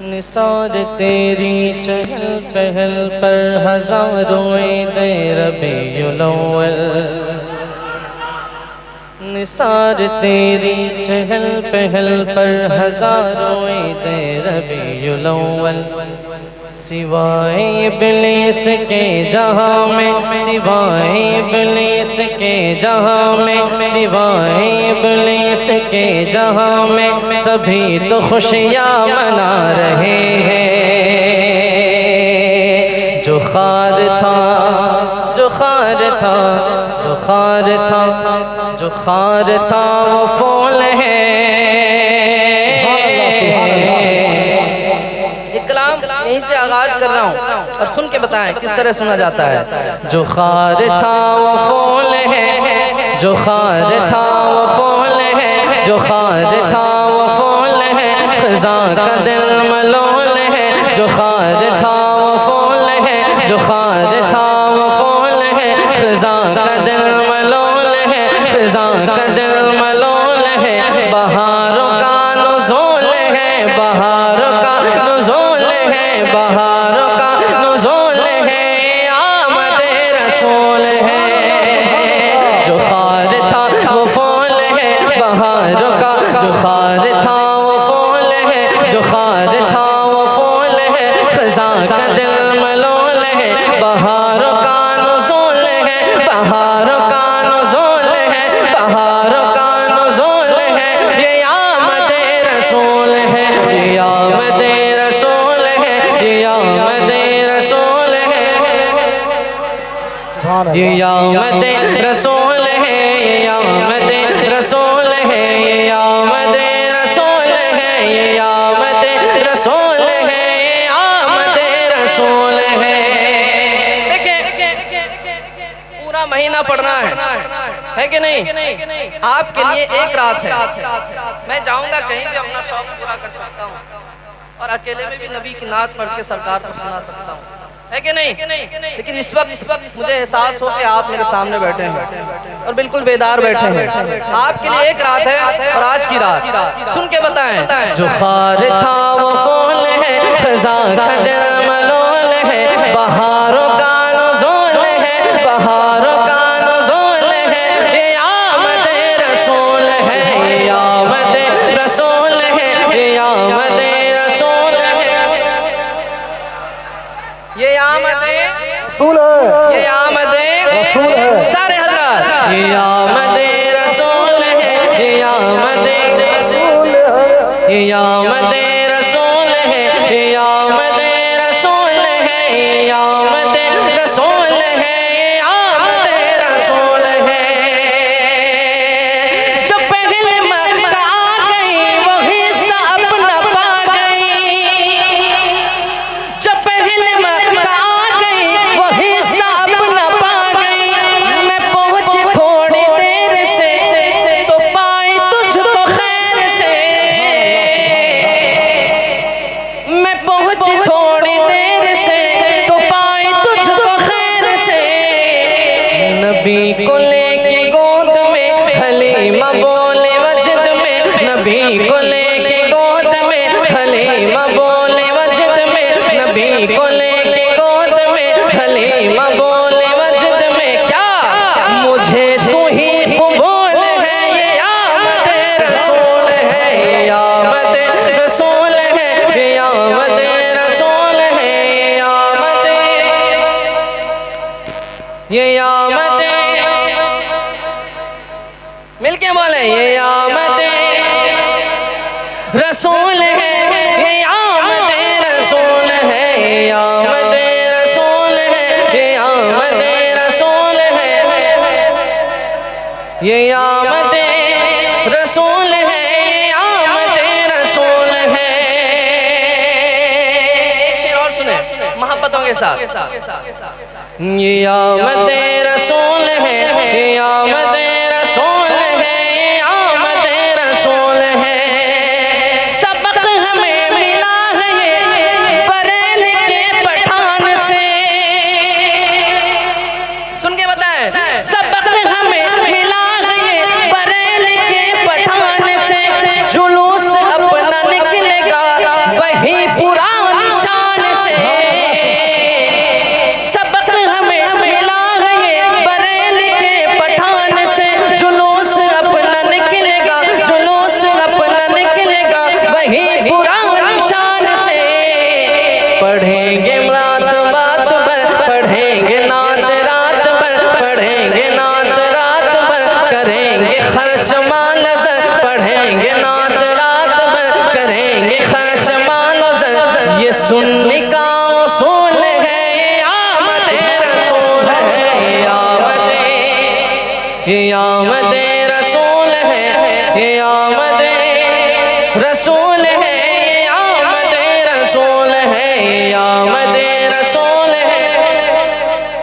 निसार तेरी चहल पहल पर हजारों ईद रबीउल अव्वल। निसार तेरी चहल पहल पर हजारों ईद रबीउल अव्वल। सिवाए इब्लीस के जहां में, सिवाए इब्लीस के जहां में, सिवाए इब्लीस के जहां में सभी तो खुशियाँ मना रहे हैं। जो खार था, जो खार था, जो खार था, जो खार था वो फूल है। यहीं से आगाज कर रहा हूँ और सुन के बताएं किस तरह सुना जाता है। जो खार था वो फूल है, जो खार था वो फूल है, जो खार था वो फूल है, खज़ां का दिल मलोल है। जो खार था वो फूल है, जो खार था वो फूल है, खज़ां का दिल मलोल है, खज़ां का दिल मलोल है। बहारों का नुज़ूल है, बहारों का नुज़ूल है, बहारों का नुज़ूल है, आमदे रसूल है। जो खार था वो फूल है, बहारों का, जो खार था वो फूल है, जो खार था वो फूल है, खज़ां का दिल मलोल है। बहारों का नुज़ूल है, बहारों का नुज़ूल है, बहारों का नुज़ूल है, ये आमदे रसूल है, ये आमदे रसूल है, ये आमदे रसूल है, ये आमदे रसूल है, ये आमदे रसूल है, ये आमदे रसूल है, ये आमदे रसूल है, ये आमदे रसूल है। देखिए पूरा महीना पढ़ना है कि नहीं? आपके लिए एक रात है। मैं जाऊंगा कहीं भी अपना शौक पूरा कर सकता हूँ और अकेले में भी नबी की नात पढ़ के सरकार को सुना सकता हूँ, है कि नहीं? लेकिन इस वक्त मुझे एहसास हो कि आप मेरे सामने बैठे हैं और बिल्कुल बेदार बैठे हैं। आपके लिए एक रात है और आज की रात सुन के बताएं। जो खार था वो फूल है, खज़ां का दिल मलोल है, बहारों का नुज़ूल है, बहारों का नुज़ूल है, ये आमदे रसूल है, ये आमदे रसूल है, ये आमदे रसूल है, ये आमदे रसूल है, ये आमदे रसूल है। सारे हज़रात ये आमदे रसूल है, ये आमदे रसूल है, ये आमदे रसूल है, ये आमदे रसूल है, ये आमदे रसूल है, ये आमदे रसूल है। जो पहले मक्का आ गई वो हिस्सा अपना पा गई, जो पहले मक्का आ गई वो हिस्सा अपना पा गई। मैं पहुंची थोड़ी देर से तो पाई तुझको खैर से, मैं पहुंची थोड़ी देर से तो पाई तुझको खैर से। नबी को लेके गोद में हलीमा बोले वजद में, नबी को लेके गोद में हलीमा बोले वजद में, नबी को लेके गोद में हलीमा बोले वजद में। क्या मुझे तू ही कबूल है, ये आमदे रसूल है, ये आमदे रसूल है, ये आमदे रसूल है, ये आमदे, ये आमदे, मिलके बोले ये आमदे रसूल है, ये आमदे रसूल है, ये आमदे रसूल है, ये आमदे रसूल है, ये आमदे रसूल है, ये आमदे रसूल है। एक शेर और सुने मोहब्बतों के साथ। ये आमदे रसूल है, ये आमदे रसूल है, ये आमदे रसूल है। सबक हमें मिला है ये बरेल के पठान से, सुन के बताएं। सबक हमें मिला है ये बरेल के पठान से, जुलूस अपना निकलेगा वही खर्च मानजर, पढ़ेंगे नात रात भर, करेंगे खर्च मानजर। ये सुन्नी का उसूल है, ये आमद रसूल है, ये आमद